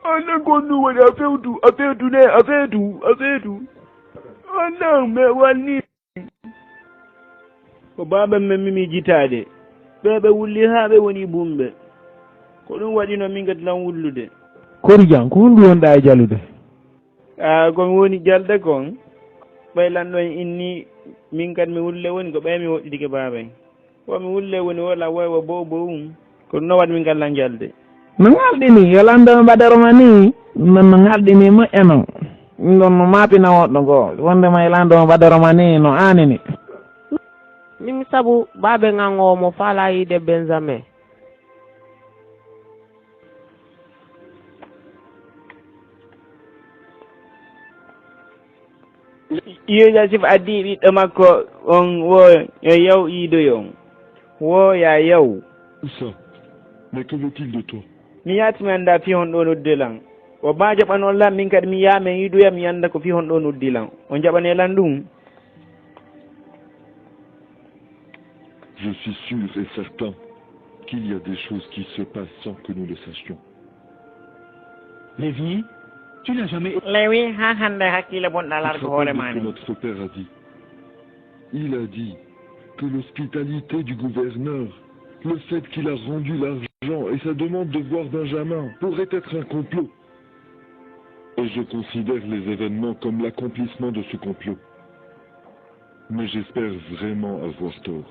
Ana gonu wani afedu ne afedu. Ana me wani. Ko baba memi jitade. Bebe wulli haɓe woni bumɓe. Ko ɗum waɗino min gati lan wullude. Kori jan ko hunde wonɗa e jalude? Komi woni jalde kon. Ɓaylanɗo en inni min kadi mi wulle woni ko ɓay mi woɗɗidike baben. Komi wulle woni wala woywa bobo ko no waɗi min gallan jalde. No ngalɗini yolandema ɓadaroma ni nono ngalɗinimo eno ɗon no maapina woɗɗo goo wondema yolandema ɓadaroma ni no anini min sabu baabe ngango mo faala yide Benjamin. Yusuf addi ɓiɗɗo makko on wo yo yaw iidoyon wo ya yaw. Ça, mais que veut-il de toi? Mi yaatimi annda fi hon ɗo noddilan o ma jaɓanon lan min kadi mi yaamen yiidoya mi annda ko fi hon ɗo noddilan o jaɓane lan ɗum. Je suis sûr et certain qu'il y a des choses qui se passent sans que nous le sachions. Lévi, tu n'as jamais... Lévi, ha hande hakkille bonɗa largo hoore mani. Notre père a dit. Il a dit que l'hospitalité du gouverneur, le fait qu'il a rendu l'argent et sa demande de voir Benjamin pourrait être un complot. Et je considère les événements comme l'accomplissement de ce complot. Mais j'espère vraiment avoir tort.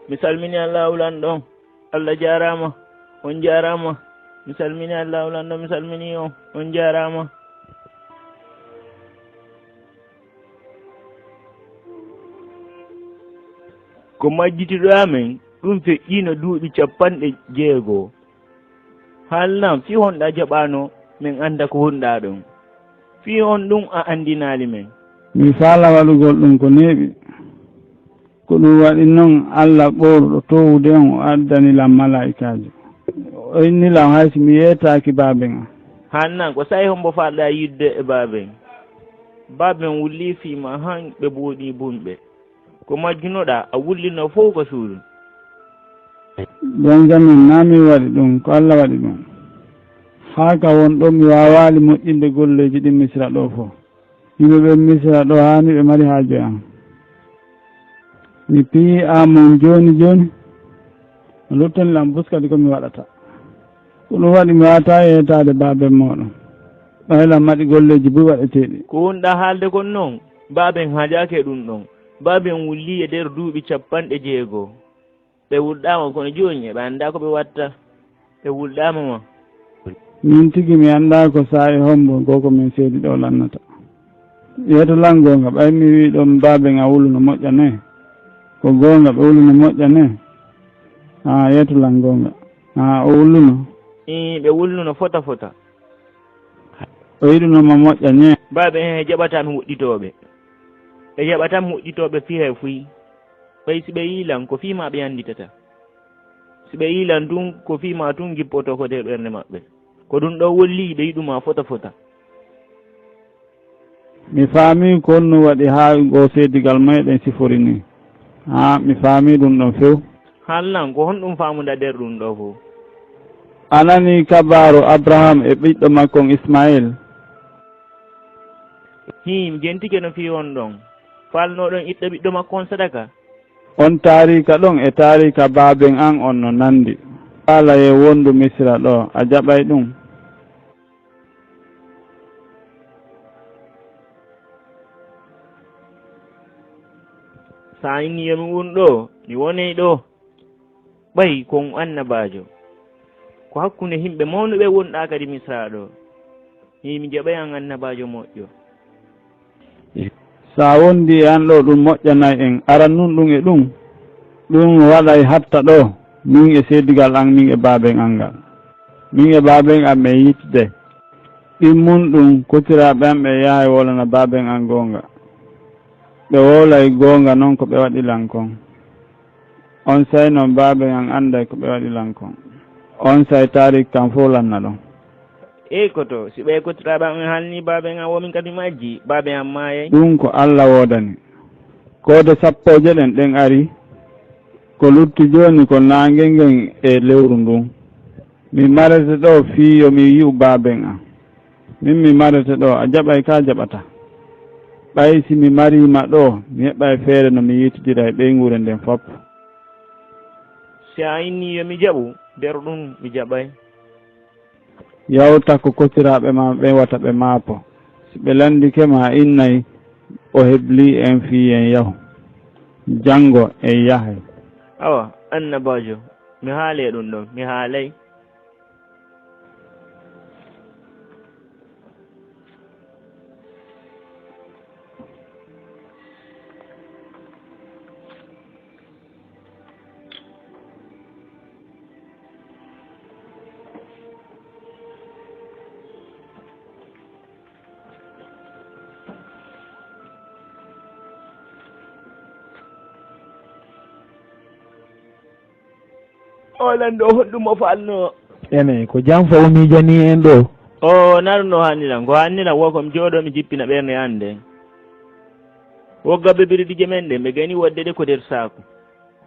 Mi salmini Allah ulan ɗon Allah jarama on jarama mi salmini Allah ulan ɗon mi salmini on jarama. Ko majjitiɗo amen ɗum feƴƴino duuɓi 60 haalnam fi honɗa jaɓano min anda ko honɗa ɗon fi on ɗum a andinali men. Mi faala waɗugol ɗum ko neeɓi ko ɗum waɗi noon Allah ɓooruɗo towude on o addanilam malaikaji o innilam haysi mi yeetaki baaben am. Hannan ko sayi hombo faɗɗa yidde e baaben wulli fiima han ɓe booɗi bumɓe ko majjunoɗa a wullino fof ko suudu. Benjamin nami waɗi ɗum ko Allah waɗi ɗum haa ka won ɗo mi wawali moƴƴinde golleji ɗi Misra ɗo fof yimɓe ɓe Misra ɗo hani ɓe mari haajo am mi pii amon joni luttanilam buskadi komi waɗata ko ɗum waɗi mi wata yeetade baaben moɗon ɓaylam maɗi golleji buy waɗeteɗi ko wonɗa haalde kon noon baaben haajake ɗum ɗon baaben wulli e nder duuɓi 60 ɓe wulɗama kono joni ɓe anda ko ɓe watta ɓe wulɗama ma. Min tigi mi anda ko sa'i hombo goko min seedi ɗo lannata yeeto lan gonga ɓay mi wi ɗon baaben a wuluno moƴƴane ko gonga ɓe wuluno moƴƴane yeeto lan gonga o wulluno ɓe wulluno fota o yiɗunoma moƴƴane baaben he jaɓatan huɗɗitoɓe ɓe jaɓatan huɗɗitoɓe fi he fuyi ɓay si ɓe yiilan ko fiima ɓe anditata si ɓe yiilan tun ko fiima tun gippoto ko nder ɓernde maɓɓe ko ɗum ɗo wolli ɓe yiɗuma fota mi faami ko honno waɗi haa go seedigal meɗen sifori ni mi faami ɗum ɗon few halnan ko honɗum faamuda nder ɗum ɗo fof anani kabaru Abraham e ɓiɗɗo makkon Ismail mi jentike no fi on ɗon falnoɗon itta ɓiɗɗo makko on sadaka on taarika ɗon e taarika baaben an on no nandi haala e wondu misra ɗo a jaɓay ɗum sa inni yomi won ɗo mi wonay ɗo ɓay kon annabajo ko hakkunde himɓe mawnuɓe wonɗa kadi misra ɗo mi jaɓay an annabajo moƴƴo sa wondi e an ɗo ɗum moƴƴanay en aran nun ɗum e ɗum waɗay hatta ɗo min e seddigal an min e baaben an ngal min e baaben am ɓe yitde ɗimmun ɗum kotiraɓe am ɓe yaha wolana baaben an goonga ɓe wolay goonga noon ko ɓe waɗilan kon on say noon baaben an anday ko ɓe waɗilan kon on say tarik kam fof lanna ɗon koto si ɓe kotiraɓe am halni baaben an womin kadi majji baaben am mayay ɗum ko Allah woodani koode sappoje ɗen ari ko lutti joni ko naange ngen e lewru ndun mi marete ɗo fii yomi yi'u baaben an min mi marete ɗo a jaɓay ka jaɓata ɓay si mi marima ɗo mi heɓay feere no mi yitidira e ɓeygure nden fof si a inni yomi jaɓu nder ɗum mi jaɓay yawta ko kotiraɓe ma ɓe wata ɓe maapo si ɓe landike ma innay o hebli en fii en yahu janngo en yahay awa annabajo mi haale ɗum ɗon mi haalay olan ɗo hoɗɗum o falno ene ko jam fawmi jani en ɗo o naruno hannilan ko hannilan wo komi jooɗo mi jippina ɓernde hannde woggaɓe birɗije men ɗe ɓe gani wadde ɗe ko nder saku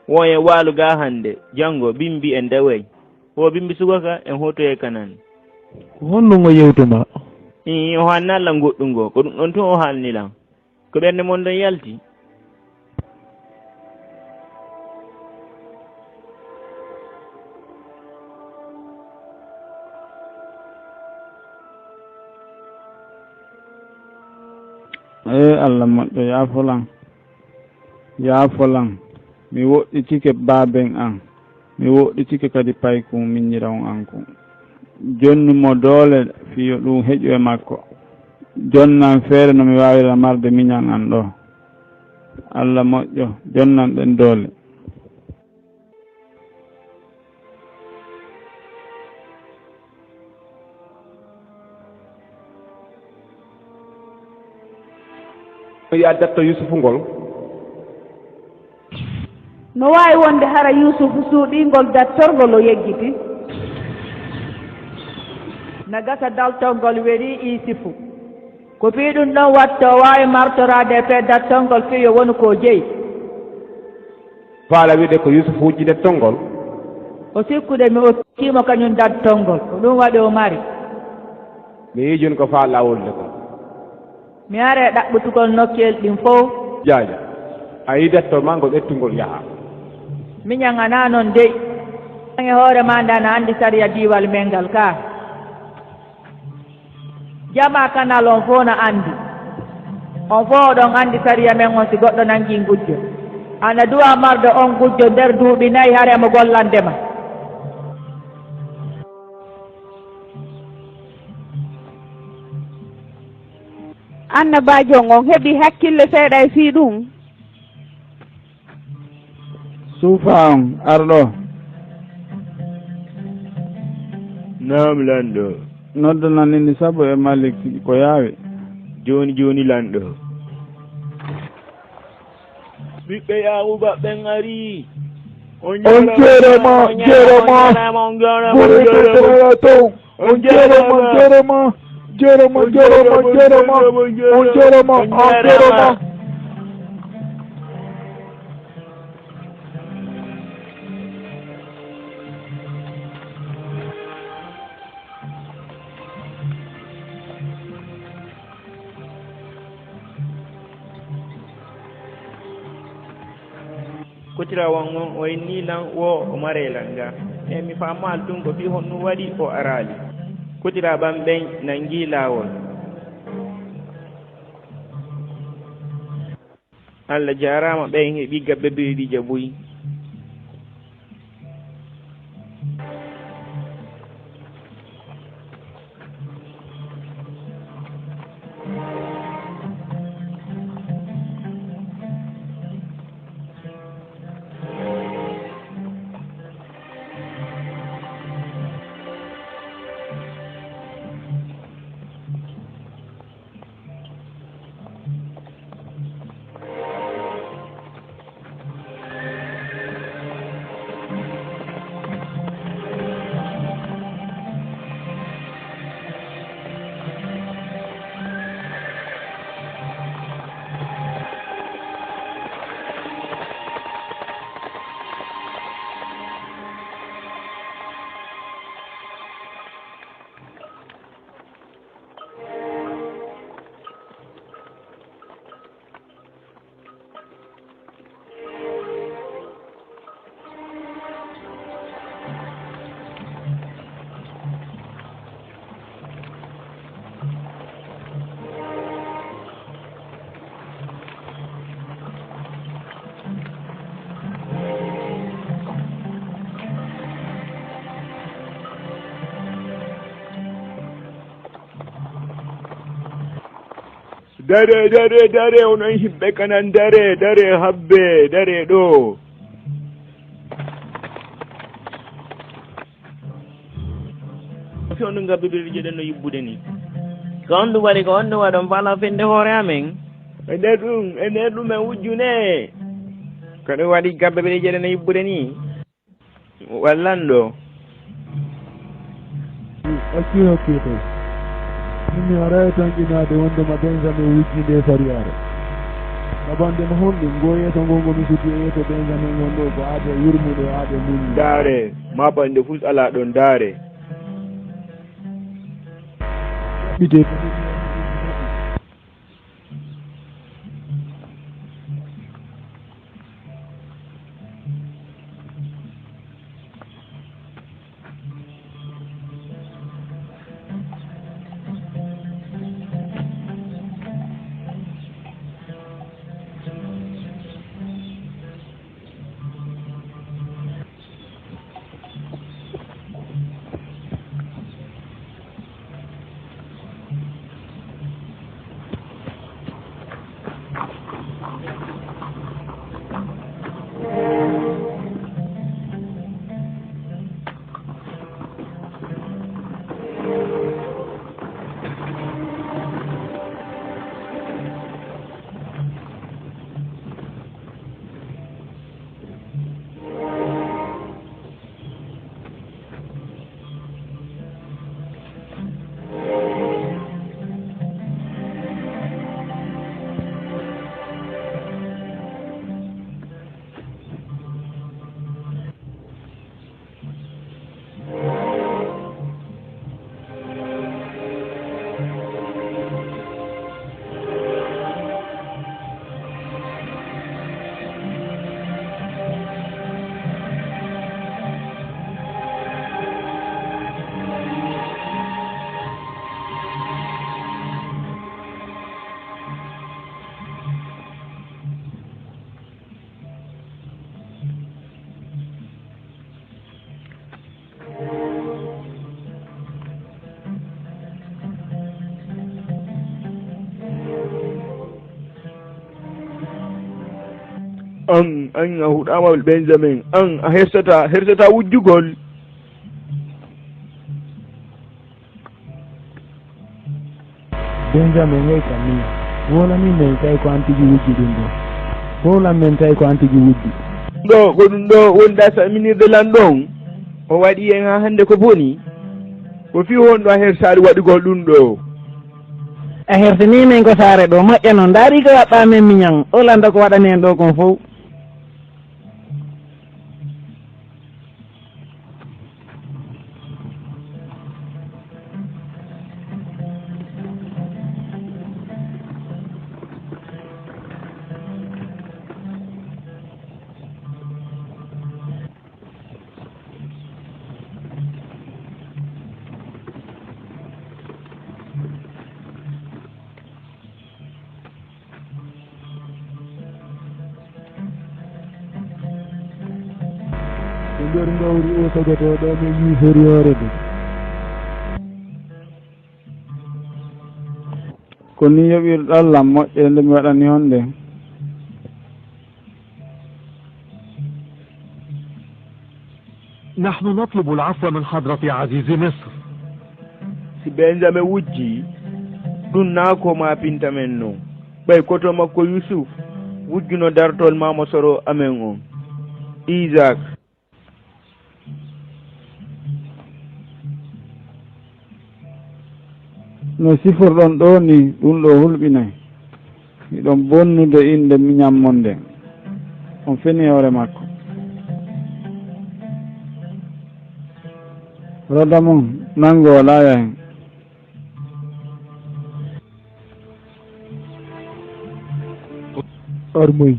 won e waalu ga hannde janngo bimbi en dawey o bimbi sugaka en hotoye kanan ko honɗum o yewtuma o hannalla goɗɗum ngo ko ɗum ɗon tun o halnilan ko ɓernde mon ɗon yalti Allah moƴƴo yaafolan mi woɗɗitike baaben an mi woɗɗitike kadi paykum miññirawn an kum jonnumo doole fiyo ɗum heƴu e makko jonnan feere no mi wawira marde miñan an ɗo Allah moƴƴo jonnan ɗen doole ya datto Yusufu ngol no wawi wonde hara Yusufu suuɗingol dattorgol o yeggiti na gasa daltolngol weeri Isifu ko fii ɗum ɗon watto wawi martorade e fe dattolngol fiyo woni ko jeyi faala wiide ko Yusufu wujji dattolngol o sikkude mi okkimo kañum dattolngol ko ɗum waɗi o mari mi yii joni ko faa lawolde ko mi are ɗaɓɓutugol nokkeel ɗin fof jaaja a yii dattol ma ngol ƴettungol yaha miñangana noon dey e hoore ma ndana anndi sariya diwal men ngal ka jama kanal on fof no anndi on fof oɗon anndi sariya men on si goɗɗo nangi gujjo ana duwa marde on gujjo nder duuɓi nayi hare mo gollandema annabajo ngon heɓi hakkille seeɗa e fii ɗum suufa on arɗo naam lanɗo noddananini sabu e Malik ko yaawi joni joni lanɗo ɓiɓɓe Yakuba ɓen ari on jeerema kotirawan on o innilan wo o marelan ga e mi famal ɗum ko fi honno waɗi o arali kotiraɓan ɓen nangi lawol Allah jarama ɓen heeɓi gabbe biriɗija boyi dare onon himɓe kanan dare habbe dare ɗo fi on ɗum gabbibirije ɗen no yibbude ni ko on ɗum waɗi ko on ɗum waɗon fala fende hoore amen e nder ɗum en wujjune ko ɗum waɗi gabbibirije ɗen no yibbude ni wallan ɗo acci hakkito mi arayi tan ƴinade wondema benjamin wujjinde sariyare naɓandema honɗe goyeto gongomi suti e yeto benjamin gon ɗo ko aade yurmude aade muñi daare maɓande fus ala ɗon daare ɓite an a huɗama benjamin an a hersata wujjugol benjamin hey kammiya wolani men tawi ko an tigi wujji ɗum ɗo wolan men tawi ko an tigi wujji ɗo ko ɗum ɗo wonda saminirde lan ɗon o waɗi en ha hande ko boni ko fi wonɗo a hersade waɗugol ɗum ɗo a hersini men ko saare ɗo moƴƴa noon daari ko waɗɗa men miñan o landa ko waɗani en ɗo kon fof nder gawri o sagotoɗo min yifori hoore de ko ni yoɓirɗallam moƴƴere nde mi waɗani honde نحن نطلب العفو من حضرة عزيز مصر. si Benjamin wujji ɗum na ko ma pinta men non ɓay koto makko Yusuf wujjuno dartol mamo soro amen on Isaac. no sifirɗon ɗo ni ɗum ɗo hulɓinay miɗon bonnude inde miñammonde on feni hoore makko rodda mum nango laaya hen ormoy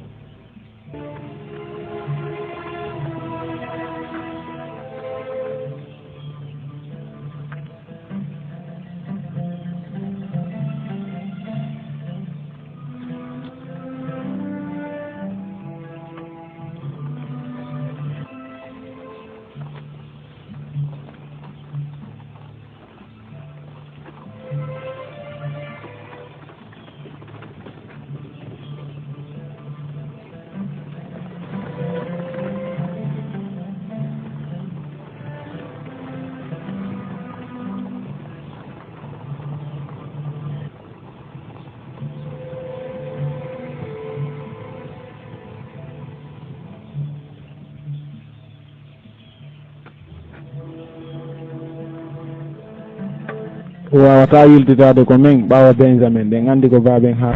wawata yiltitade ko min ɓawa Benjamin nden andi ko baben ha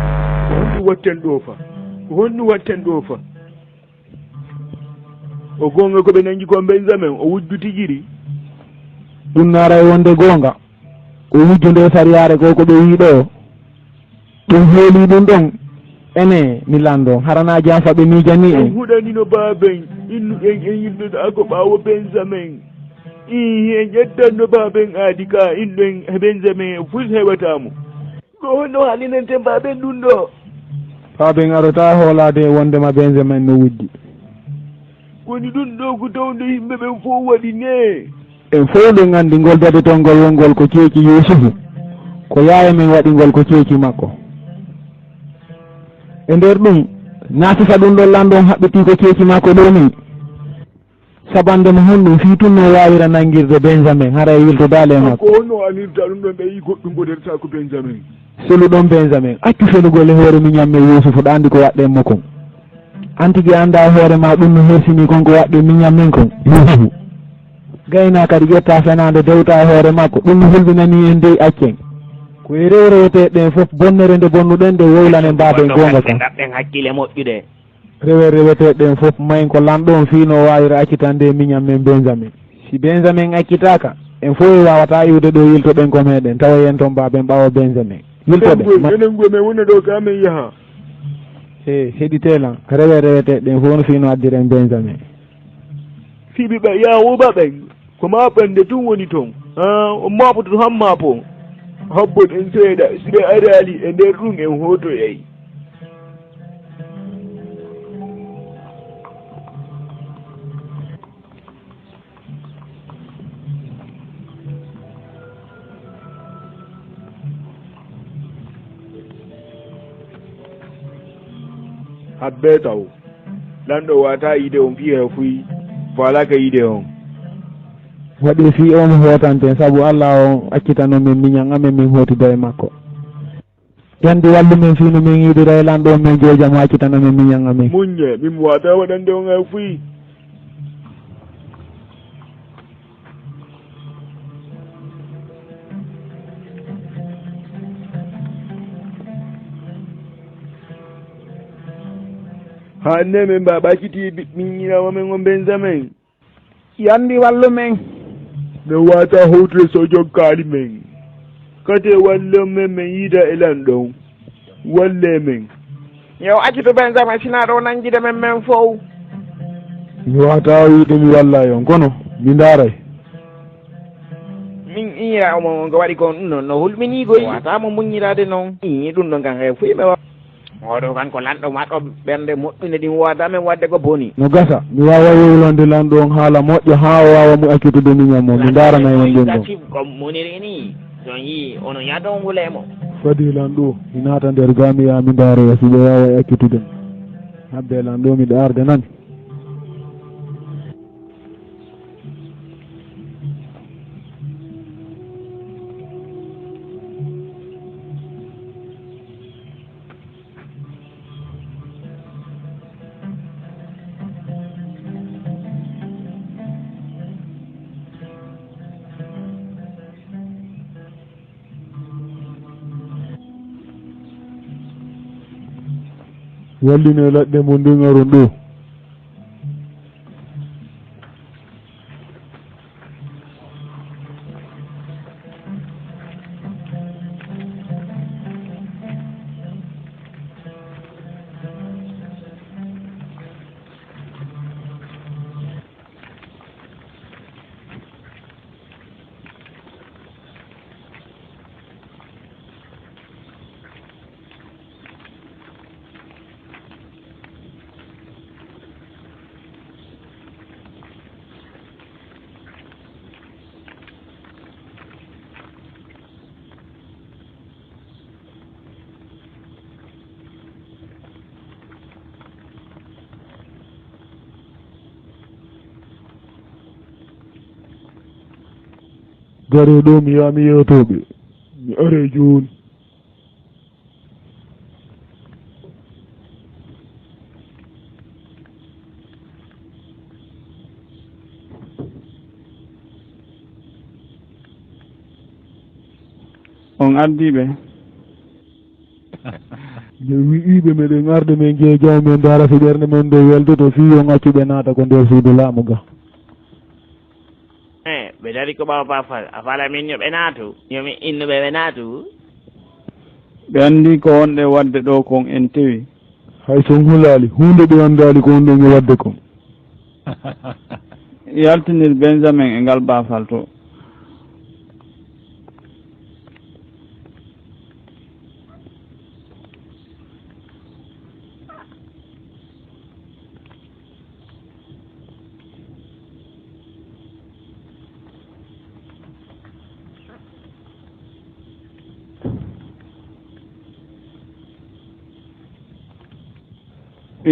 honɗum watten ɗo fa honɗum watten ɗo fa o gonga koɓe nangi kon Benjamin o wujju tigiri ɗum naara e wonde gonga o wujju nde sariyare ko koɓe wiiɗo ɗum heeli ɗum ɗon ene mi lando harana jam faɓe miijani en huɗanino baben innuɗen en yimɓeɗa ko ɓawo Benjamin en ƴettanno baben aadi ka inɗen Benjamin fus heɓatamo ko honno halinenten baben ɗum ɗo baben arota hoolade e wondema Benjamin no wujji koni ɗum ɗo ko tawde yimɓe ɓen fof waɗi ne en fof ɗum andi ngol dade ton ngol wongol ko ceeki Yusufu ko yaaya men waɗi ngol ko ceeki makko e nder ɗum naatata ɗum ɗon landon haɓɓiti ko ceeki makko ɗo ni sabande mo honɗum fi tun no wawira nangirde Benjamin hara e yiltodale makko ko honno alirta ɗum ɗon ɓe yi goɗɗum goɗerta ko Benjamin seluɗon Benjamin accu felugol e hoore mi ñamme Yusufu ɗa andi ko waɗɗenmo kon antigui anda hoore ma ɗum no hersini kon ko waɗɗe mi ñammen kon Yusufu gayna kadi ƴetta fenade dewta hoore makko ɗum no hulɓinani en dey accen ko e rewreweteɗen foof bonnere nde bonnuɗen nde wowlane mbaɓen gonga kan gaɓɓen hakkille moƴƴude rewereweteɗen foof mayin ko lanɗon fino wawira accitande miñam men Benjamin si Benjamin accitaka en fof e wawata iwde ɗo yiltoɗen ko meɗen tawa yen toon mbaɓen ɓawa Benjamin yiltoɗe enen go men wona ɗo kamen yaaha heɗitelan rewereweteɗen fof no fino addiren Benjamin fiɓi ɓe yawoɓa ɓen ko maɓɓande tun woni toon o maɓoto hamma po habbon en seeɗa siɓe arali e nder ɗum en hotoyay habbe taw lanɗo wata yide on fiya fuyi wala ka yide on waɗi fi on hotanten saabu Allah o accitano min miñan amen min hotida e makko yandi wallu men fino min yidira e lanɗo men jojam o accitano min miñan amen muñe min wata waɗande on a fuyi hanne min mba ɓacciti min ñinama men on Benjamin yandi wallu men min wata howtude so jogkaali men kate walle men min yiida e lanɗon walle men yo accito Benjamin sina ɗo nangguide men men fof mi wata wiide mi walla yon kono mi daaray min iya omo ngo waɗi kon ɗum noon no hulɓinigoy watamo muñirade noon ɗum ɗon kan hay fuyi ɓe oɗo kan ko lanɗo maɗo ɓernde moƴƴude ɗin wodame wadde ko boni no gasa mi wawa yewlande lanɗo on haala moƴƴo ha o wawa mu accitude miñam mo mi daranayi on ɗum ɗon comme moniri ni son yi ono yadon wulemo fadi lanɗo mi naata nder gamiya mi daaroya siɓe wawa accitude habde lanɗo miɗo arde nani walline laɗɗe mo ndingaron ɗo gare ɗo mi yaha mi yewtoɓe mi are joni on ardiɓe mi wi'iɓe meɗen arde men jeejaw men dara so ɓerde men nde weldoto fi on accuɓe naata ko nder suudu laamu ga ɓe dari ko ɓawa bafal a fala min yoɓe naatu yomi innuɓe ɓe naatu ɓe andi ko wonɗe wadde ɗo kon en tewi hay son hulali hunde ɓe andali ko wonɗe mi wadde kon yaltinir benjamin e ngal bafal to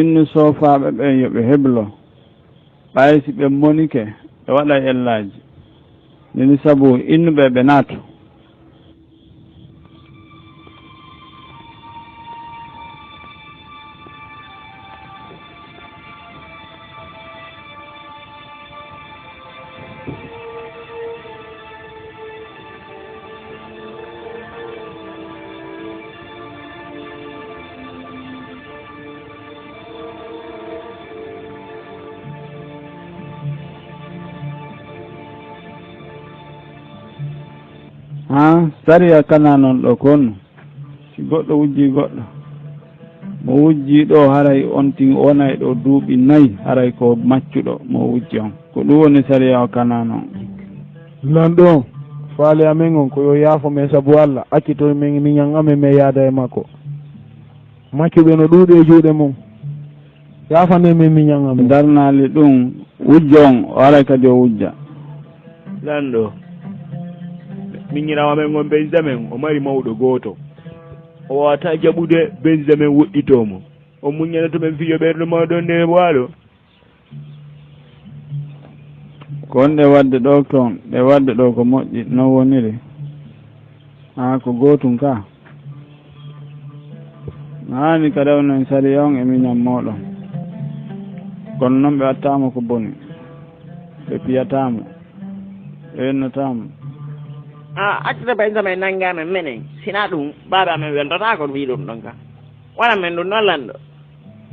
innu sofaɓe ɓe yoɓe heblo ɓay si ɓe monike ɓe waɗa ellaji nini saabu innuɓe ɓe naatu ha sariya kana noon ɗo kon si goɗɗo wujji goɗɗo mo wujji ɗo haray on tin wonay ɗo duuɓi 4 haray ko maccuɗo mo wujji on ko ɗum woni sariya o kana noon lanɗo on faale amen on ko yo yaafo men saabu Allah accito men miñan amen me yaada e makko maccuɓe no ɗuuɗi e juuɗe mum yaafane men miñan amen darnali ɗum wujjo on o haray kadi o wujja lanɗo miñirawo men on benjamin o mari mawɗo gooto o wawata jaɓude benjamin woɗɗitomo o muñana to men fiyo ɓerɗo maɗo nde waalo ko wonɗe wadde ɗo toon ɗe wadde ɗo ko moƴƴi no woniri ha ko gootum ka hani ka rewnen sariya on e miñam moɗon kono noon ɓe wattama ko boni ɓe piyatamo ɓe wennotamo accata benjamin nangamen menen sina ɗum baaba men weldota ko wi ɗum ɗon ka wona men ɗum noon lanɗo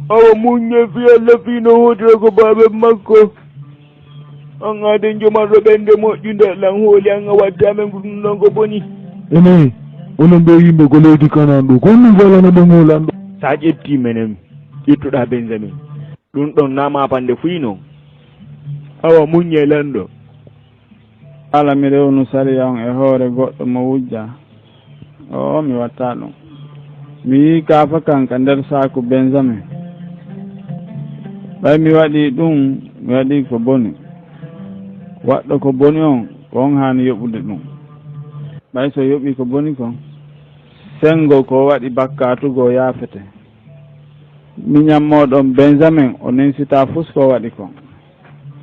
awa muñe fi Allah fi no wotira ko baaɓe makko an ade jomatɗo ɓende moƴƴude lan hooli an a wadde amen ko ɗum ɗon ko boni ene onon ɓe yimɓe ko leydi kanan ɗo ko ɗum falano ɗo ngolan ɗo sa ƴetti menen ƴettuɗa benjamin ɗum ɗon nama pande fuyi noon awa muñe lanɗo ala mi rewnu sariya on e hoore goɗɗo mo wujja o mi watta ɗum mi yi kaafa kan ka nder saaku benjamin ɓay mi waɗi ɗum mi waɗi ko boni waɗɗo ko boni on ko on haani yoɓude ɗum ɓay so yoɓi ko boni kon sengo ko waɗi bakkatugo yaafete miñammoɗon benjamin o nensita fus ko waɗi kon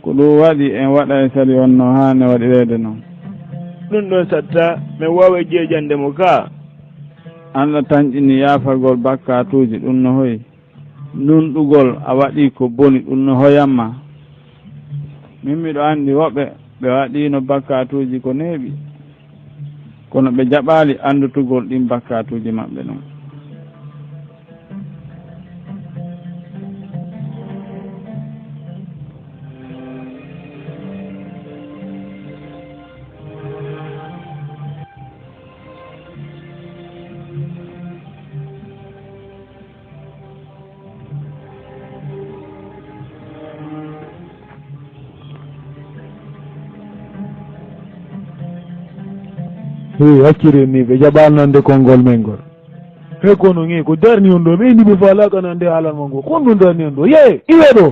ko ɗum waɗi en waɗa e sali on no haane waɗireede noon ɗum ɗon satta min wawa jeejandemo ka Allah tañƴini yaafagol bakkatuji ɗum no hoyi nunɗugol a waɗi ko boni ɗum no hoyanma min miɗo anndi woɓɓe ɓe waɗino bakkatuji ko neeɓi kono ɓe jaɓaali anndutugol ɗin bakkatuji maɓɓe noon hakkire ni ɓe jaɓalnande konngol men ngol he kono ngi ko darni on ɗo ɓe indi ɓe falakanande haalanma ngo kon ɗum darni on ɗo ye iwe ɗo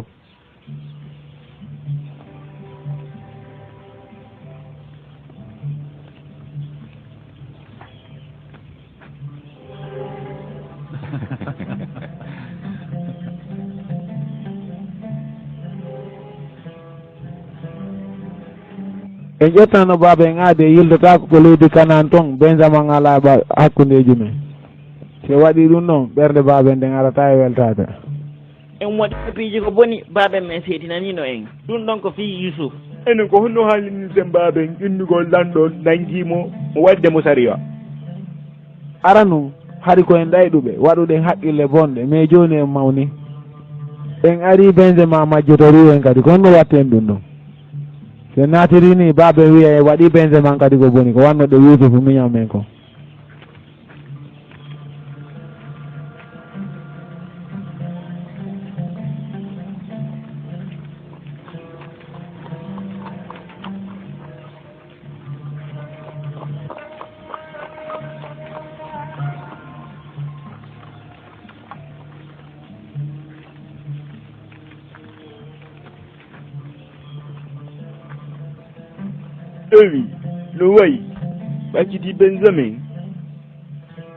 en ƴettano baaba en aade yildotako ko leydi kanan toon benjamin ala hakkundeji men so waɗi ɗum noon ɓerde baaba en nden arata e weltade en waɗi piiji ko boni baaba men seetinanino en ɗum ɗon ko fii Yusuf enen ko honno haalinirten baaba en innugol lanɗo nangimo mo waddemo sariya aranu hari koyen ɗayɗuɓe waɗuɗen haqqille bonɗe mais joni en mawni en ari benjamin majjotori en kadi ko honno watten ɗum ɗon so naatiri ni baabe wiya e waɗi benjamin kadi ko boni ko wanno ɗo Yusufu miñam men ko ɗowi no wayi ɓacciti benjamin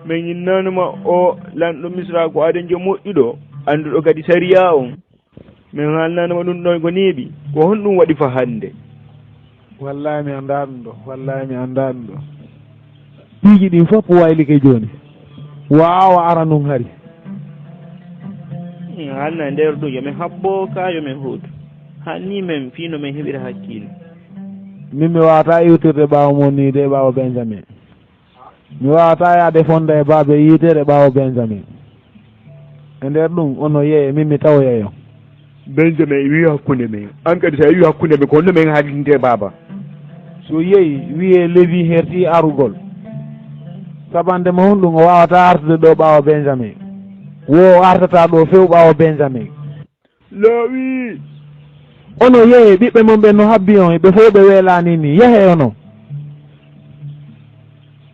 min yinnanoma o lanɗo misra ko aden jo moƴƴuɗo annduɗo kadi sariya on min haalnanoma ɗum ɗon ko neeɓi ko hon ɗum waɗi fa hannde wallahi mi annda ɗum ɗo wallahi mi annda ɗum ɗo piiji ɗin fof waylike jooni wawa ara nun hari haalna nder ɗo yomin habbo ka yomin huutu hanni men fiino min heɓira hakkille min mi wawata iwtirde ɓaawo mon ni de ɓaawo benjamin mi wawata yaade fonda e baabe yitere ɓaawo benjamin e nder ɗum ono yeeye min mi tawoyeyo benjamin wi hakkunde men an kadi sa wi hakkunde men ko honno men haaldinte baaba so yeeyi wiye levi herti arugol sabande mo honɗum o wawata artude ɗo ɓaawo benjamin wo artata ɗo few ɓaawo benjamin laawi ono yeeye ɓiɓɓe mon ɓe no habbi on ɓe fof ɓe weelani ni yehe ono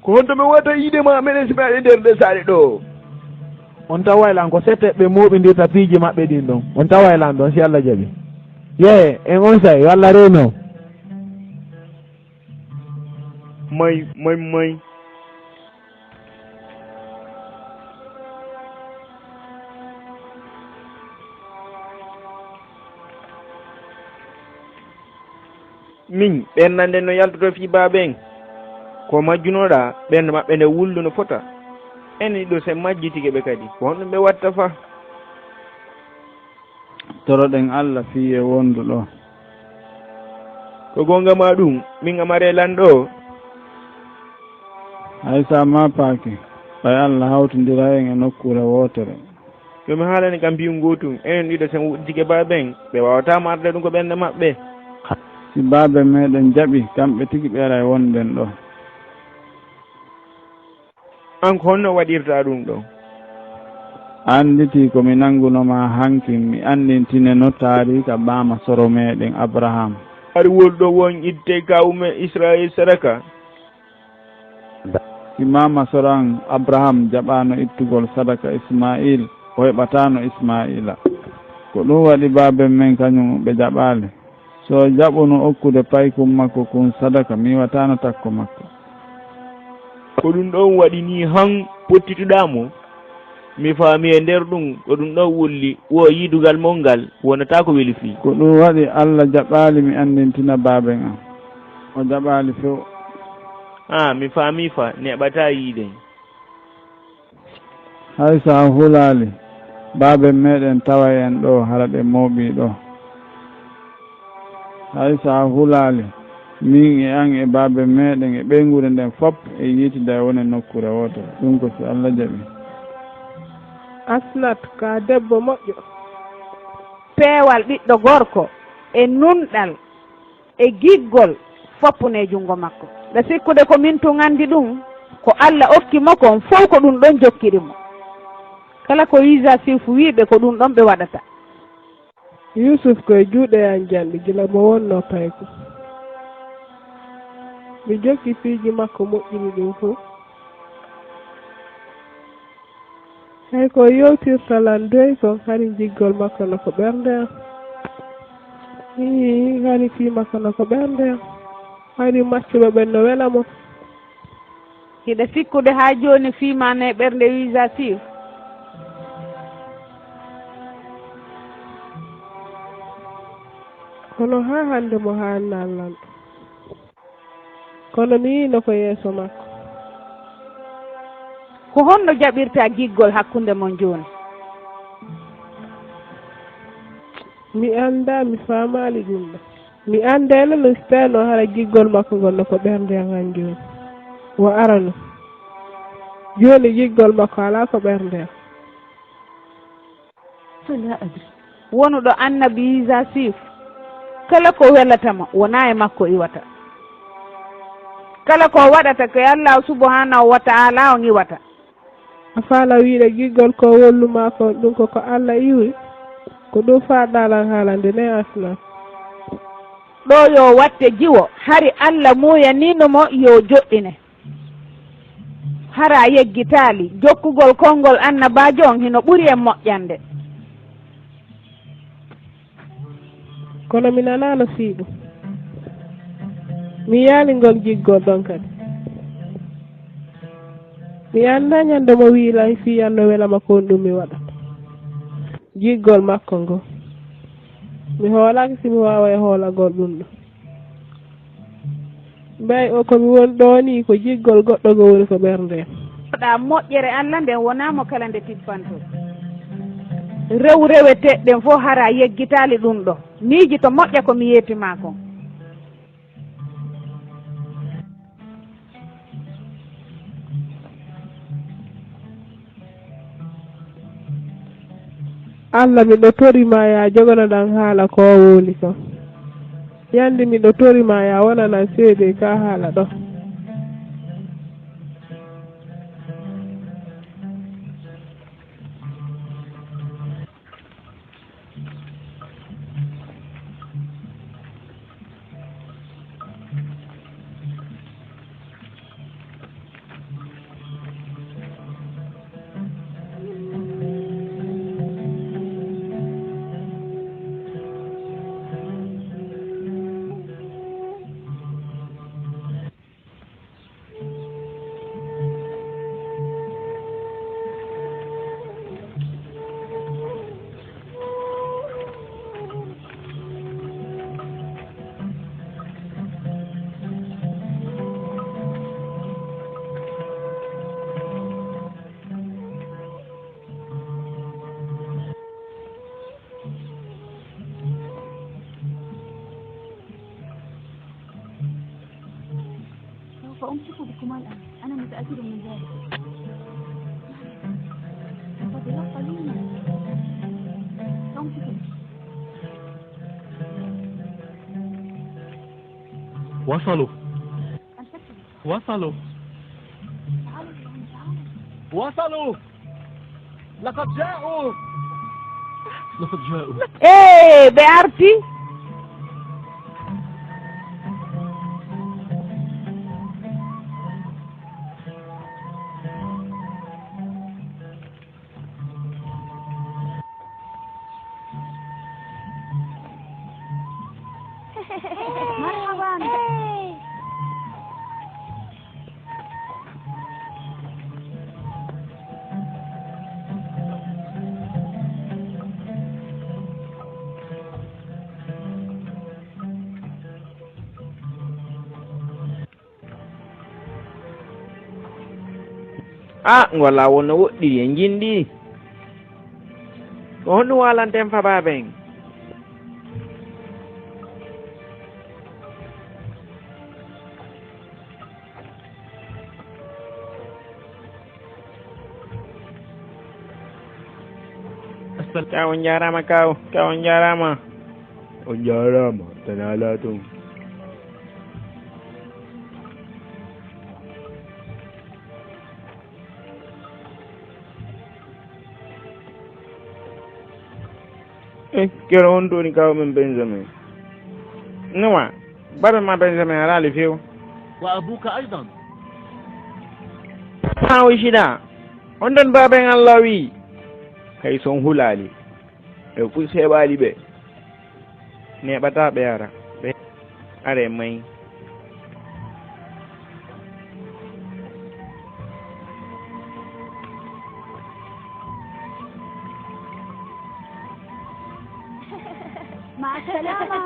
ko honto min watta yiidema menen simaɗe nder nde saare ɗo on tawaylan ko setteɓe moɓidirta piiji maɓɓe ɗin ɗon on tawaylan ɗon si Allah jaaɓi yehe en on say walla reno may min ɓernande no yaltoto fi baaben ko majjunoɗa ɓernde maɓɓe nde wullu no fota ene ɗo sen majjitike ɓe kadi ko honɗum ɓe watta fa toroɗen Allah fiye wondu ɗo ko gonga ma ɗum min amare lanɗo hay sa ma paaki ɓay Allah hawtodira en e nokkure wotere yomi haalani kam mbiyu gotum enen ɗiɗo sen wuɗdike baaben ɓe wawata marde ɗum ko ɓernde maɓɓe si baabe meɗen jaɓi kamɓe tigi ɓeera e wonɗen ɗo an ko honno waɗirta ɗum ɗo anditi komi nanngunoma hanki mi andintine no taarika ɓaama soro meɗen abraham ari wolɗo won itte kawume israel saraka mama soran Abraham jaɓano ittugol sadaka Ismail o heɓatano Ismaila ko ɗum waɗi baaben men kañum ɓe jaɓale so jaɓuno okkude paykum makko kun sadaka mi watano takko makko ko ɗum ɗon waɗi ni han pottituɗamo mi faami e nder ɗum ko ɗum ɗon wulli wo yiidugal mon ngal wonata ko weli fii ko ɗum waɗi Allah jaɓali mi andintina baaben am o jaɓali few mi faami fa neɓata yiide hay sa hulali baaben meɗen tawa en ɗo hara ɗe mawɓi ɗo hay sa hulali min e an e baaben meɗen e ɓeygure nden fop e yiitida woni nokkure wotere ɗum ko so Allah jaɓi Asnat ka debbo moƴƴo peewal ɓiɗɗo gorko e nunɗal e giggol foppune junngo makko ɓe sikkude ko min tun anndi ɗum ko Allah okkimo kon fof ko ɗum ɗon jokkirimo kala ko Isa Sifu wiiɓe ko ɗum ɗon ɓe waɗata Yusuf koye juuɗe an janɗi gila mo wonno payko mi jokki piiji makko moƴƴini ɗum fof hay ko yewtirta landoy kon hani jiggol makko no ko ɓernde am hani fii makko no ko ɓernde am hani maccuɓe ɓen no wela mo hiɗa sikkude haa jooni fiimane e ɓernde Isa Sifu kono haa hannde mo haannallan kono mi yino ko yeeso makko ko honno jaɓirta giggol hakkunde mon jooni mi annda mi faamaali ɗum ɗo mi anndeeno no sitano hara giggol makko ngol no ko ɓernde han jooni wo arano jooni giggol makko alaa ko ɓernde wonuɗo annabi Isa Sifu kala ko welatamo wona e makko iwata kala ko waɗata ko Allah subhanahu wa ta'ala on iwata a faala wiide giggol ko wolluma ko ɗum koko Allah iwi ko ɗum faaɗalan haalande ne Asnat ɗo yo watte jiwo hari Allah muyaninomo yo joɗɗine hara yeggitaali jokkugol konngol annabajo on hino ɓuri en moƴƴande kono mi nanano siiɗum mi yaalingol jiggol ɗon kadi mi annda ñande mo wiilan fiyanno welama kon ɗum mi waɗata jiggol makko ngo mi hoolaki simi wawa e hoolagol ɗum ɗo mbay o komi woni ɗo ni ko jiggol goɗɗo ngo woni ko ɓernde ɗa moƴƴere Allah nden wonamo kala nde tippanto rew reweteɗɗen fof hara yeggitali ɗum ɗo miiji to moƴƴa komi yettima kon Allah miɗo torima ya jogonoɗan haala ko woli kam yande miɗo torima ya wonanan seede ka haala ɗo سأمسك بكما الآن أنا متأكد من ذلك فضلا قليلا سأمسك وصلوا وصلوا وصلوا لقد جاءوا بأرتي مرحبا. Ngola wona woɗɗi en jindi ko honɗum walanten fa baben kaw on jarama kaw on jarama tana latum kero on toni kaw men Benjamin numa baba ma Benjamin alali few وأبوك أيضا. wishida on don baben Allah wi kay son hulali e fu seɓali ɓe neɓata ɓe ara ɓe are may مع السلامة.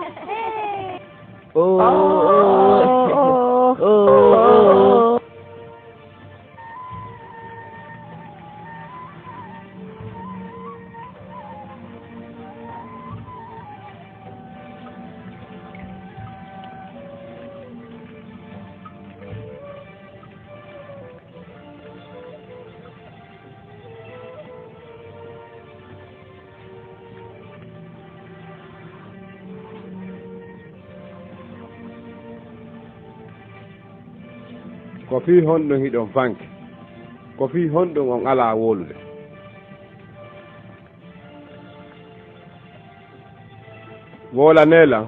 ko fi honɗum hiɗon fanke ko fi honɗum on ala wolude wolanela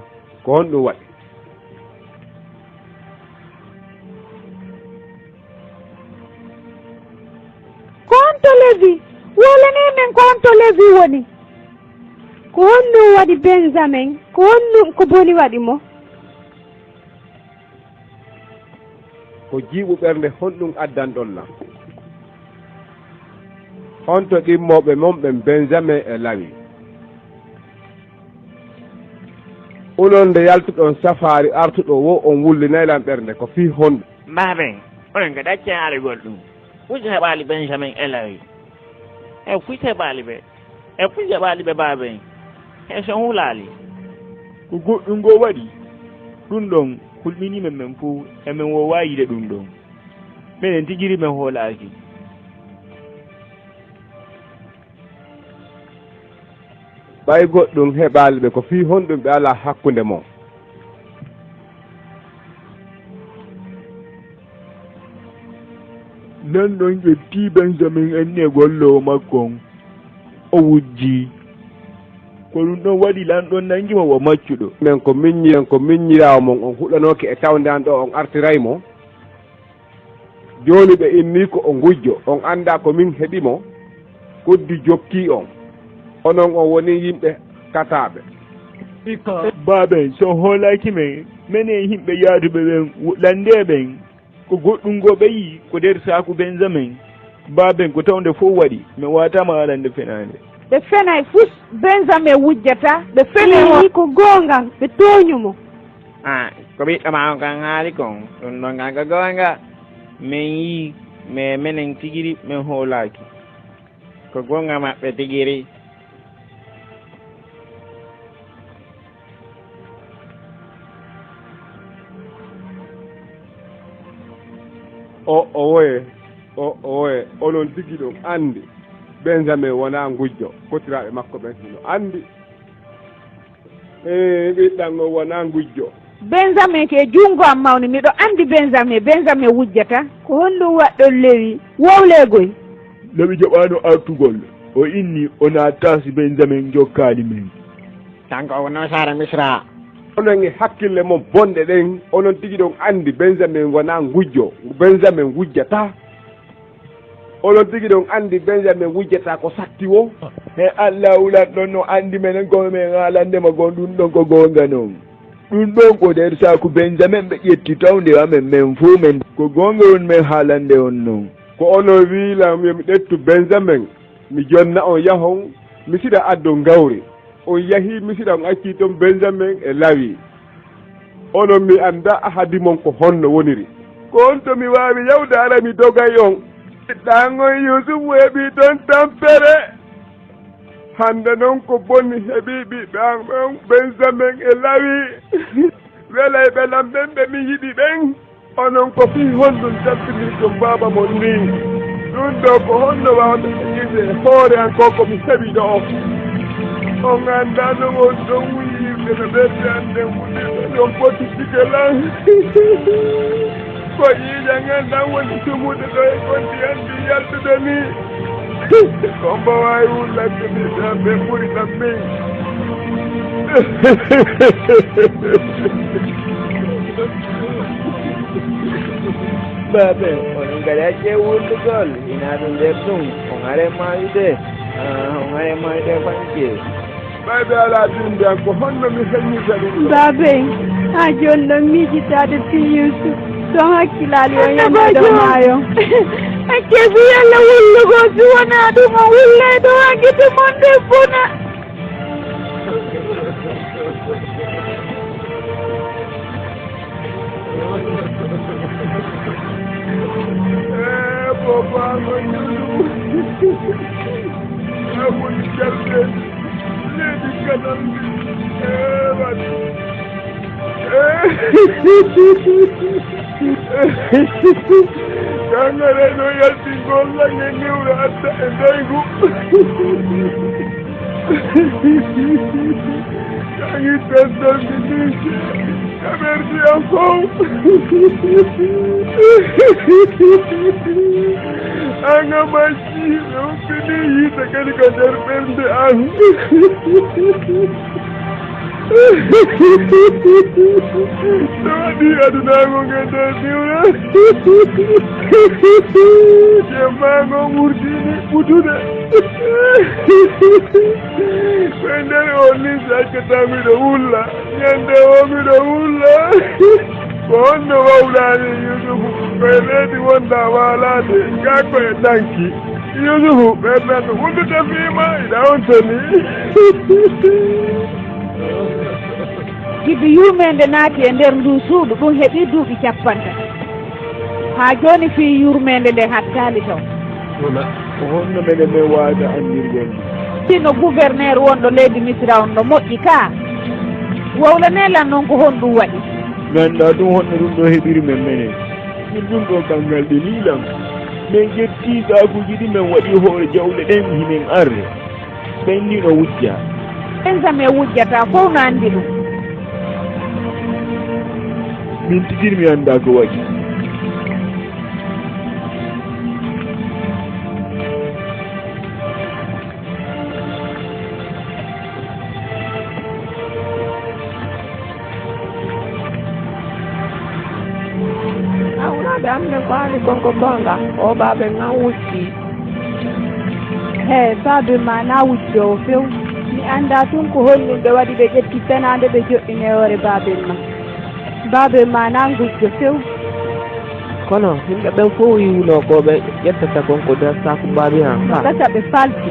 ko honɗum waɗi ko honto levi wolane men ko honto levi woni ko honɗum waɗi Benjamin ko honɗum ko boni waɗi mo ko jiiɓu ɓernde honɗum addan ɗon lam on to ɗimmoɓe mon ɓen Benjamin e Lawi onon nde yaltuɗon safari artuɗo wo on wullinaylan ɓernde ko fi honɗum baben onon ko ɗacce arigol ɗum fuji heɓali Benjamin e Lawi e fuji heɓali ɓe baben e son hulali ko goɗɗum go waɗi ɗum ɗon hulminimen men fo emen wo wayide ɗum ɗon minen tigiri men hoolaki ɓay goɗɗum heɓali ɓe ko fi honɗum ɓe ala hakkude mon nan ɗon ƴetti Benjamin enne gollowo makkon o wujji ko ɗum ɗon waɗi lanɗon nangima wo maccuɗo men ko miññirawo mon on huɗanoke e tawdan ɗo on artiraymo joni ɓe inni ko o gujjo on anda ko min heeɓimo koddi jokki on onon on woni yimɓe kataɓe baben so hoolaki men minen yimɓe yaaduɓe ɓen lande ɓen ko goɗɗum go ɓeyi ko nder saku Benjamin baben ko tawde fof waɗi mi watama alande fenande ɓe fenay fus Benjamin wujjata ɓe fenay ko gonga ɓe toñumo ko ɓiɗɗo ma on kan haali kon ɗum ɗon kan ko gonga min yi mais minen tigiri min hoolaki ko gonga maɓɓe tigiri o woye onon tigi ɗum andi Benjamin wona gujjo kotiraɓe makko ɓen hino andi ɓiɗɗan o wona gujjo Benjamin ke jungo am mawni miɗo andi Benjamin wujjata ko honɗum waɗɗon lewi wowlegoy lewi joɓano artugol o inni o nattasi Benjamin jokkali men kanko o no sara Misra onon e hakkille mon bonɗe ɗen onon tigi ɗon andi Benjamin wona gujjo Benjamin wujjata onon tigi ɗon andi Benjamin wujjata ko satti wo e Allah wulat ɗon no andi menen ko men haalandema gon ɗum ɗon ko gonga noon ɗum ɗon ko nder saku benjamin ɓe ƴetti tawde amen men fuu men ko gonga on men haalande on noon ko ono wiilam yomi ɗettu benjamin mi jonna on yahon mi siɗa addo gawri on yahi mi siɗa on acci toon benjamin e lawi onon mi anda ahadi mon ko honno woniri ko on to mi wawi yawde ara mi dogay on ɗangon yusufu heeɓi toon tampere hande noon ko bonni heeɓi ɓiɓɓe an ɓen benjamin e lawi wela e ɓelam ɓen ɓe mi yiɗi ɓen onon ko fi honɗum tampinir ɗum baba mon ni ɗum ɗo ko honno wawde ƴirde hoore an ko komi heeɓi ɗo on anda no on ɗon wuyirde no ɓerde ande wuɗirɗe on poti sigelan ko yiiƴa gandan woni tumude ɗo e gondi andi yaltude ni ko mbo wawi wullande ɓiɓɓe am ɓe ɓuri ɗam min baɓe onon kadi acce wullugol inaɗo nder ɗum on are mayude on are mayude fanke ɓayɓe ala binde an ko honno mi heññita ɗum babe ha joni ɗon miijitade fi yusuf ton hakkilali o yammaɗo maayo hakke fi yalla wullugo si wona ɗum o wulle ɗo haggite mon debbuna bobamo ñulu amoni jalde leydi kanamdi waɗi kangare no yalti gollange niwre adda e ndeygu kangi teddanmi ni kamerdi an fof anga macci ɗum fini yiite kadi ko nder ɓernde an no waɗi adunago nge nder diwre jemmago wurtini ɓutude ɓe nder on ni sakkata miɗo wulla ñande o miɗo wulla ko honno wawlani yusufu koye leydi wonda walade gakko e danki yusufu ɓernanno wullude fiima iɗa on toni giɗo yurmede naati e nder ndu suudu ɗum heeɓi duuɓi capanta ha joni fi yurmede nde hattali taw wona ko honno menen min wawde andirgol sino gouverneur wonɗo leydi misra on ɗo moƴƴi ka wowlanelan noon ko honɗum waɗi ganduɗa ɗum honno ɗum ɗo heeɓiri men menen min ɗum ɗo kanngal ɗe liilam min ƴetti sakuji ɗi min waɗi hoore jawle ɗen himin arre ɓenni no wujja benjamin wujjata fof no andi ɗum min tigiri mi anda ko waɗi damne ko ani konko gonga o baɓe gan wucci he babe ma na wujjo o few mi anda tun ko honɗum ɓe waɗi ɓe ƴetti senade ɓe joɗɗini hoore babel ma babe ma na gujjo few kono yimɓe ɓen fof wiwuno koɓe ƴettata konko nder saku babi han gasa ɓe falti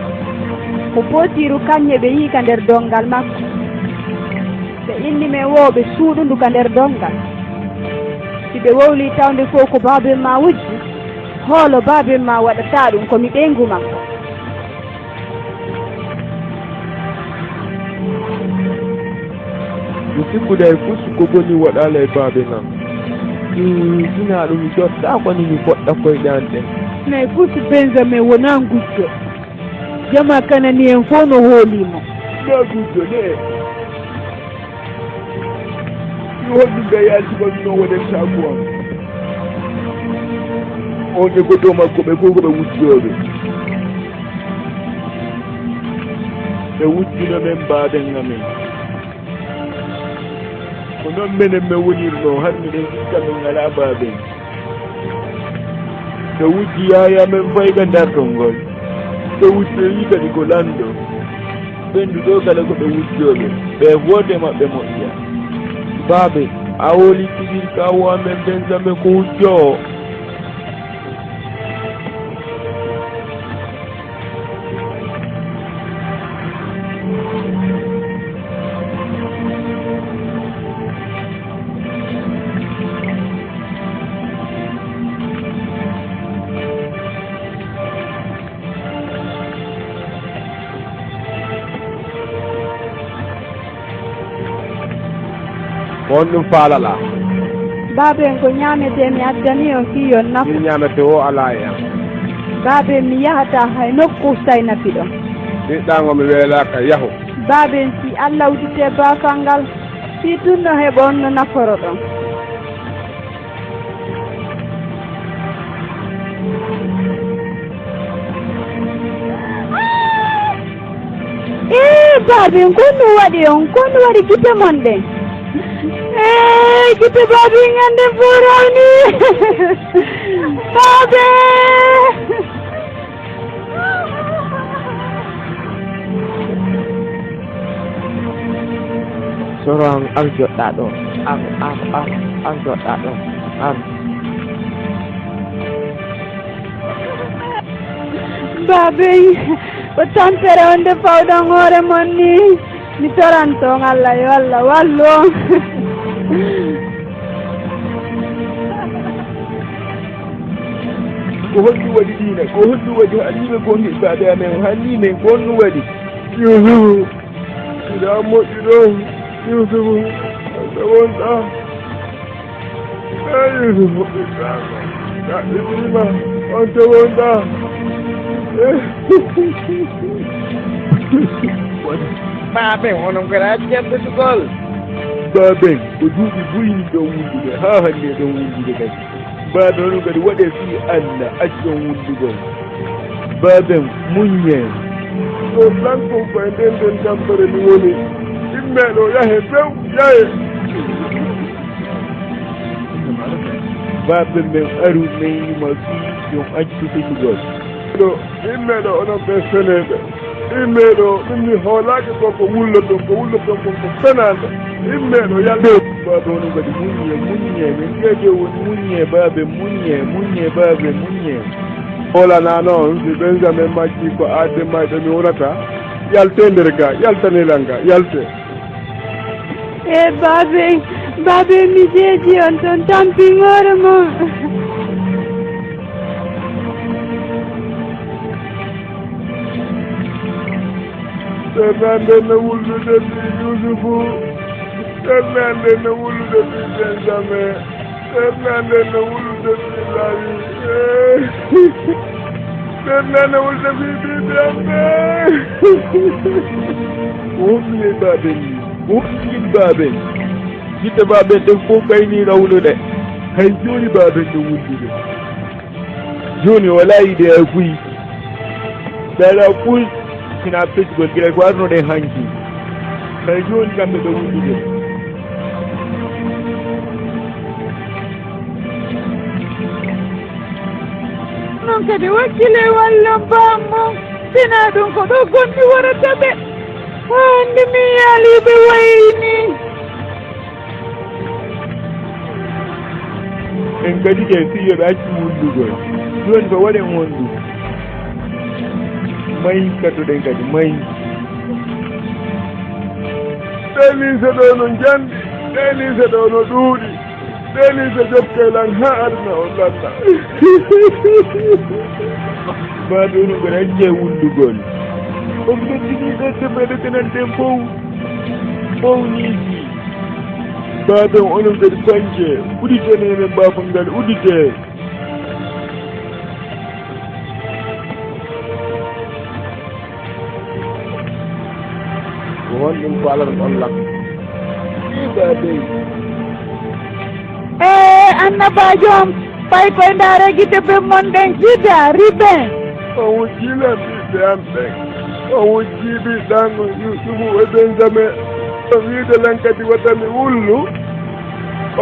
ko potiru kañƴe ɓe yiika nder dongal makko ɓe inni men woɓe suuɗundu ka nder dongal si ɓe wowli tawde fof ko babel ma wujji hoolo babel ma waɗata ɗum komi ɓeygu makko mi sikkude e fusu ko boni waɗala e baabe nam sina ɗum jotta koni mi poɗɗa koyɗe an ɗen nayi fusu benjamin wona gujjo jama kanani en fof no hoolimo na gujjo de mi holɗum ɓe yaltibami noon waɗen saku am on ɓe goto makko ɓe fof koɓe wujjoɓe ɓe wujjino men mbaɗen amen ko noon menen min wonirno har miɗen sikka min ngala baaben so wujji yaya men fayga dartol ngol so wujji wi kadi ko lanɗo ɓendu ɗo kala koɓe wujjoɓe ɓe woode maɓɓe moƴƴa babe a woli tigir ka wamen Benjamin ko hujjo on ɗum faalala baabe en ko ñaamete mi addani on fiyon nafu ɗi ñaamete o ala e am baabe mi yahata hay nokku saynafi ɗon ɗiɗɗango mi weelaka yahu baabe en si allah udite baafal ngal si tunno heɓa on no naforo ɗon baabe en konno waɗi on konno waɗi gite mon ɗen gite baabe ngande forawni baabe soron ar joɗɗa ɗo ar joɗɗa ɗo ar baabe ko tampere onde fawɗon hoore mon ni mi toranton Allah yo Allah wallu on ko holɗum waɗi ɗina ko holɗum waɗi hannime gonɗi baabe amen hannime gonɗum waɗi Yusufu ida moƴƴi ɗon Yusufu anta wonɗa e Yusufu ɓiɗɗama kaɗɗiɗima anta wonɗa baabe onon gara jeɓɓetugol baabe ko duuɓi buyini ɗon wundude ha hannde ɗon wundude kadi baabe onon kadi waɗe fi Allah acci ɗon wundugol baabe muññe ɗo blanko koye nden nden tampere mi woni immeɗo yahe few yahe baabe men aru neyima fi ɗon accu fetugol ɗo immeɗo onon ɓe feneɓe immeɗo ɗum mi hoolaki koko wulloton koko fenade immeɗo yalde baabe onon kadi muññe min jeeje woni muññe baabe muññe baabe muññe hoolana noon si Benjamin majji ko adde mayɗo mi wonata yalte nder ga yaltanilal nga yalte baabe mi jeeji on toon tampingore mon ternande no wullude fi Yusufu ternande no wullude fi Benjamin ternande no wullude fi Lawi ternande no wullude fi Bibiambe wofni baabe ni wofni baabe jitte baabe ɗen fof kayni rawlude hay joni baabe no wullude joni wala yide e fuyi ɗaɗa fuy sina pesgol gila ko arnoɗe hanki hay joni kamɓe ɗo wullude non kadi wakkile walla bammo sina ɗum ko ɗo gonɗi warata ɓe hande mi yaaliɓe wayni en kadi ke fiyoɓe acci wullugol joni ko waɗen wondu mayi kattuɗen kadi mayi ɗelise ɗo no jandi ɗelise ɗo no ɗuuɗi ɗelise jokkelan ha aduna o lalla mbaɗo onon koɗa acce wullugol on ɓeddini ɗedde meɗe kenanɗen fowniiji baben onon kadi banje udditenene baba ngal uddite ko honɗum ko alaɗum on lak babe annabajo am ɓay koye ndaare guite ɓe mon ɗen jida riben o wujjila ɓiɓɓe am ɓen o wujji ɓiɗɗango Yusufu e Benjamin o wiide len kadi watami wullu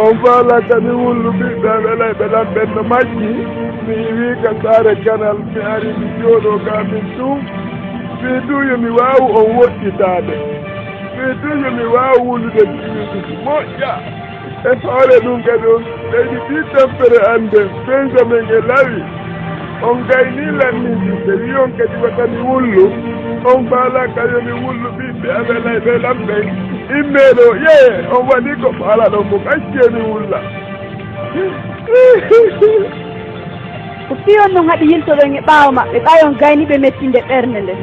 on faala kadi wullu ɓiɗɗan elay ɓeɗan ɓen no majji mi wi ka saare canal mi ari mi jooɗo ga min tum mi du yomi waawu on woɗɗitaade mi du yomi waawu wullude Yusufu moƴƴa e hoore ɗum kadi on leydi ɗi tampere annde Benjamin e lawi on gayni lanniji ɓe wi on kadi watami wullu on faala kayomi wullu ɓiɓɓe aɓelay ɓe lamɓen immeɗo yeye on waɗi ko faala ɗon mo accemi wulla ko fiyon noon haɗi yiltoɗon e ɓaawo maɓɓe ɓayon gayniɓe mettinde ɓernde nde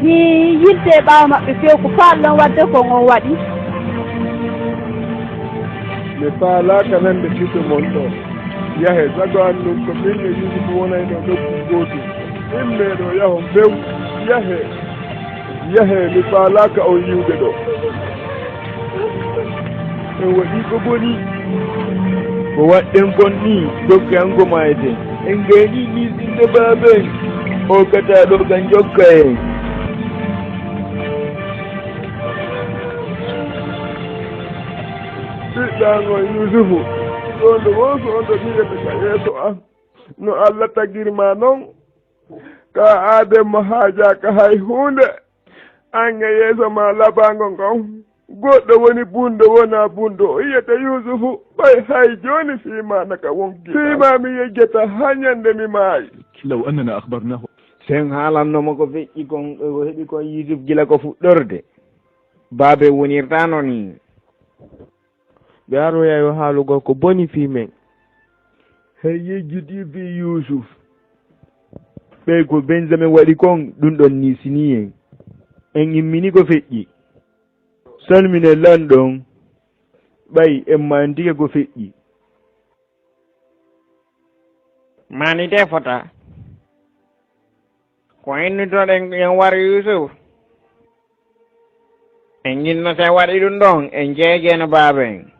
ni yilte e ɓaawo maɓɓe few ko faalɗon wadde kon on waɗi mi faalaka nande fito mon ɗo yahe sago an ɗum ko min e Yusufu wonayno ɗokku gootum immeɗo yaho few yahe mi faalaka on yiwde ɗo en waɗi ko boni ko waɗɗen kon ni dokke an ko mayeten en gayni ɗisinde baaben o kata ɗo kan jokka en ɓiɗɗangon Yusufu ɗon ɗo wonso on ɗo ɗiyete ka yeeso an no Allah tagirma noon ka aademmo haajaka hay hunde an e yeeso ma labango ngon goɗɗo woni bunɗo wona bunɗo o yiyete Yusufu ɓay hay joni fimana ka wonki fima mi yejjata ha ñande mi maayi لو أننا أخبرناه sen haalannomo ko feƴƴi kon ko heɓi kon Yusuf gila ko fuɗɗorde baabe wonirtano ni ɓe aroya yo haalugo ko boni fi men hey yejjiti fi Yusuf ɓey ko Benjamin waɗi kon ɗum ɗon ni sini en immini ko feƴƴi salmine lanɗon ɓay en mantike ko feƴƴi manite fota ko innitoɗen en war Yusuf en jinno sen waɗi ɗum ɗon en jeejeno baaben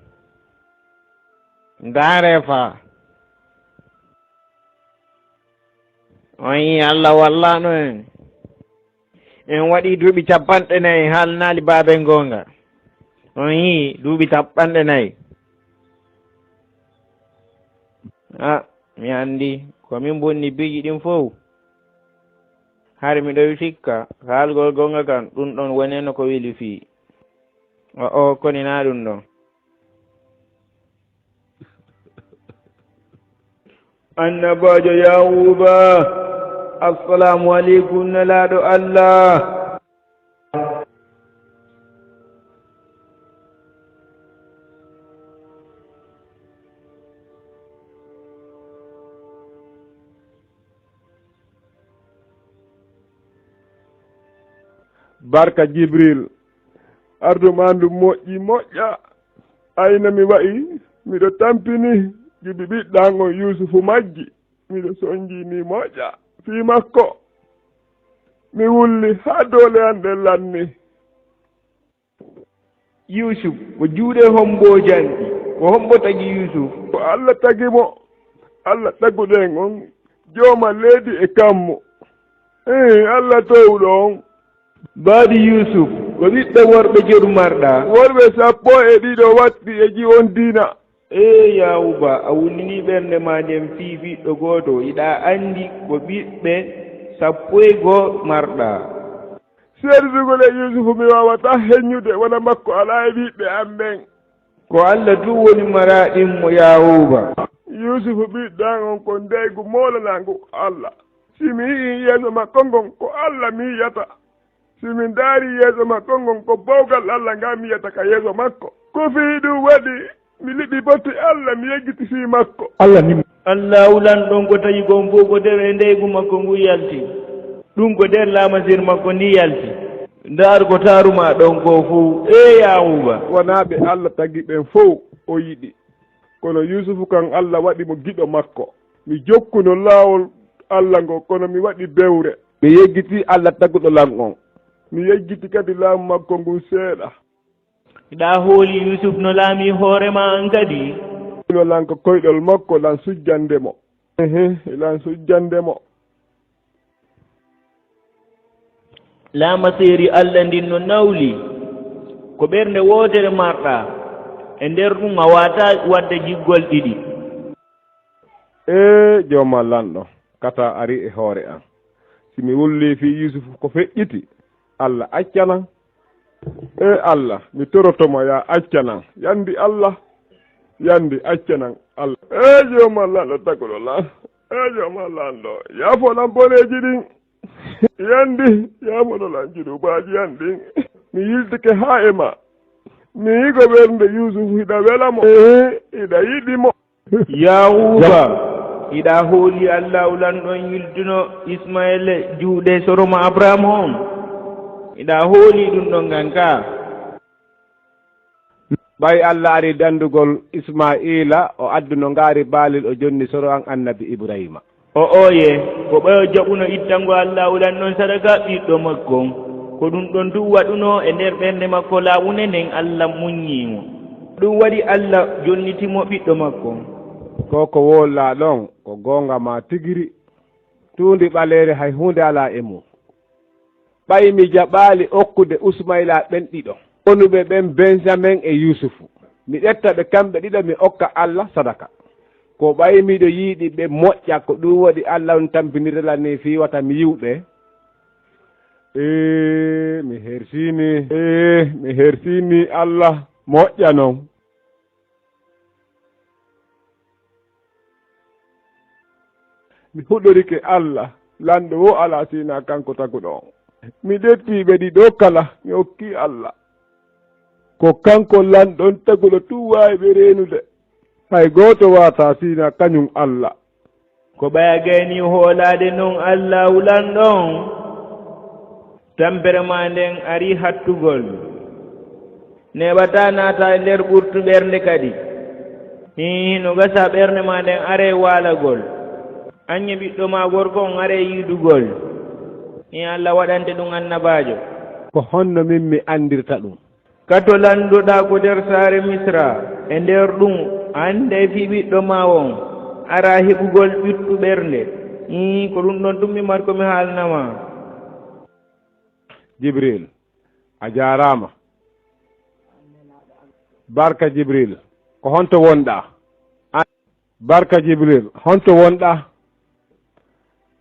ndaare fa on yi Allah wallano en waɗi duuɓi 40 haalnaali baaben gonga on yi duuɓi 40 mi andi komin bonni biji ɗin fof har miɗo sikka haalgol gonga kan ɗum ɗon woneno ko weli fii o koni na ɗum ɗon annabajo Yahuba assalamu aleykum nelaɗo Allah barka Jibril arduma ndu moƴƴa ayna mi wayi miɗo tampini jibi ɓiɗɗango Yusufu majji miɗo sonjini moƴƴa fi makko mi wulli ha dole an ɗe lanni Yusuf ko juuɗe hombo janɗi ko hombo tagi Yusuf ko Allah tagimo Allah taguɗen on jooma leydi e kammo Allah towɗo on baadi Yusuf ko ɓiɓɓe worɓe jerumarɗa worɓe 10 watti e jiwon diina Yahuba a wunnini ɓernde ma nden fii ɓiɗɗo gooto iɗa andi ko ɓiɓɓe 11 marɗa serdugol e Yusufu mi wawata heññude wona makko ala e ɓiɓɓe am ɓen ko Allah tu woni maraɗinmo Yahuba Yusufu ɓiɗɗan on ko ndeygu molanangu Allah simi yii yeeso makko ngon ko Allah mi yiyata simin daari yeeso makko ngon ko bawgal Allah nga mi yiyata ka yeeso makko ko fii ɗum waɗi mi liɓi botti Allah mi yeggiti fii makko Allah wulan ɗon ko tawi gon fof ko nder e ndeygu makko ngu yalti ɗum ko nder lamasir makko ndi yalti ndaar ko taaruma ɗon ko fof Yahuba wonaɓe Allah tagi ɓen fof o yiɗi kono Yusufu kan Allah waɗi mo giɗo makko mi jokkuno laawol Allah ngo kono mi waɗi bewre mi yeggiti Allah taguɗo lan on mi yeggiti kadi laamu makko ngun seeɗa ɗa hooli Yusuf no laami hoorema an kadi no lan ko koyɗol makko lan sujjandemo lan sujjandemo laama seeri Allah ndin no nawli ko ɓernde wootere marɗa e nder ɗum a wata wadde jiggol 2 jooma lanɗo kata ari e hoore an simi wulli fi Yusufu ko feƴƴiti Allah accana Allah mi torotomo ya accana yandi Allah yandi accanan Allah joma lanɗo taguɗo lan joma lanɗo yaafolan boneji ɗin yandi yaafonolan juɗubaji yan ɗin mi yiltike ha e ma mi yigo ɓernde Yusufu hiɗa welamo hiɗa yiɗimo Yahuba iɗa hooli Allah ulanɗon yilduno Ismaila juuɗe soroma Abrahama on iɗa hooli ɗum ɗon gan ka ɓay Allah ari dandugol Ismaila o adduno ngaari baalil o jonni soro an annabi Ibrahima oye ko ɓayo jaɓuno ittango Allah ulanɗon sadaka ɓiɗɗo makko ko ɗum ɗon du waɗuno e nder ɓernde makko laawune nden Allah muññimo ɗum waɗi Allah jonnitimo ɓiɗɗo makko ko wolla ɗon ko gonga ma tigiri tuundi ɓaleere hay hunde ala e mum ɓay mi jaɓaali okkude Ismaila ɓen ɗiɗo onuɓe ɓen Benjamin e Yusufu mi ƴetta ɓe kamɓe ɗiɗo mi okka Allah sadaka ko ɓay miɗo yiiɗi ɓe moƴƴa ko ɗum waɗi Allah on tampinirela ni fiwata mi yiwɓe mi hersini Allah moƴƴa noon mi huɗorike Allah lanɗo wo ala sina kanko taguɗo on mi ɗettiɓe ɗiɗo kala mi hokki Allah ko kanko lanɗon taguɗo tu wawi ɓe renude hay goto wata sina kañum Allah ko ɓaya gayni hoolade noon Allah wulanɗon tampere ma nden ari hattugol neɓata naata e nder ɓurtu ɓernde kadi no gasa ɓernde ma nden are waalagol anye ɓiɗɗo ma gorko on are yiidugol Allah waɗante ɗum annabajo ko honno min mi andirta ɗum kato landuɗa ko nder saare Misra e nder ɗum ande fi ɓiɗɗo ma on ara heɓugol ɓittu ɓernde ko ɗum ɗon tummi mat komi haalnama Jibril a jarama barka Jibril ko honto wonɗa barka Jibril honto wonɗa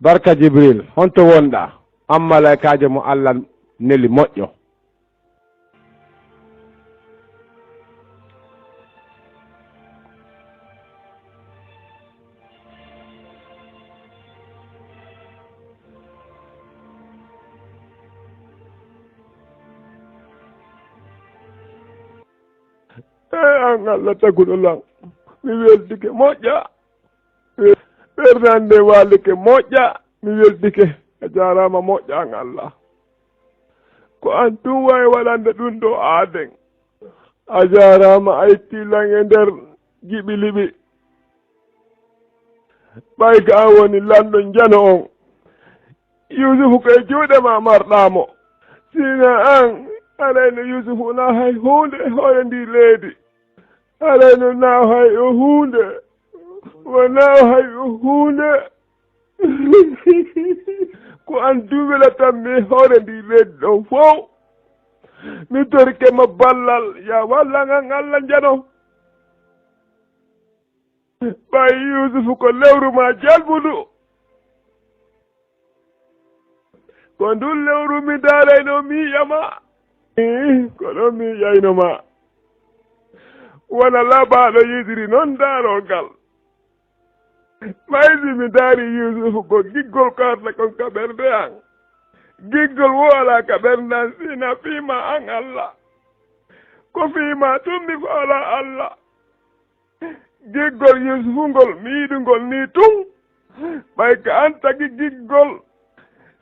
barka Jibril honto wonɗa an malaikajo mo Allah neli moƴƴo an Allah taguɗo lan mi weldike moƴƴa ɓernande waalike moƴƴa mi weldike a jarama moƴƴa an Allah ko an tun wawi waɗande ɗum ɗo aaden a jarama a yettilan e nder jiɓiliɓi ɓay ka an woni lanɗo jano on Yusufu koye juuɗema marɗamo sina an alayno Yusufu na hay hunde hoore ndi leydi alayno na hay o hunde wona hay o hunde ko an duwela tan mi hoore ndi leydi ɗon fof mi torike ma ballal ya wallan an Allah jano ɓay Yusufu ko lewru ma jalbuɗu ko ndun lewru mi daarayno mi yiyama ko ɗon mi yaynoma wona laɓaɗo yidiri noon daarogal maysi mi daari Yusufu ko giggol ko arta kon ka ɓernde an giggol wo ala ka ɓernde an sina fiima an Allah ko fiima tummi ko ala Allah giggol Yusufu ngol mi yiɗugol ni tun ɓay ka an tagi giggol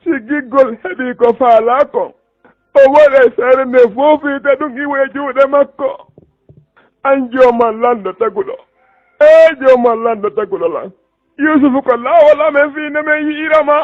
si giggol heɓi ko faala kon o waɗe seere nde fof wiite ɗum iwo e juuɗe makko an jooman lanɗo taguɗo jooman lanɗo taguɗo lan Yusufu ko laawol amen fiine men yi'irama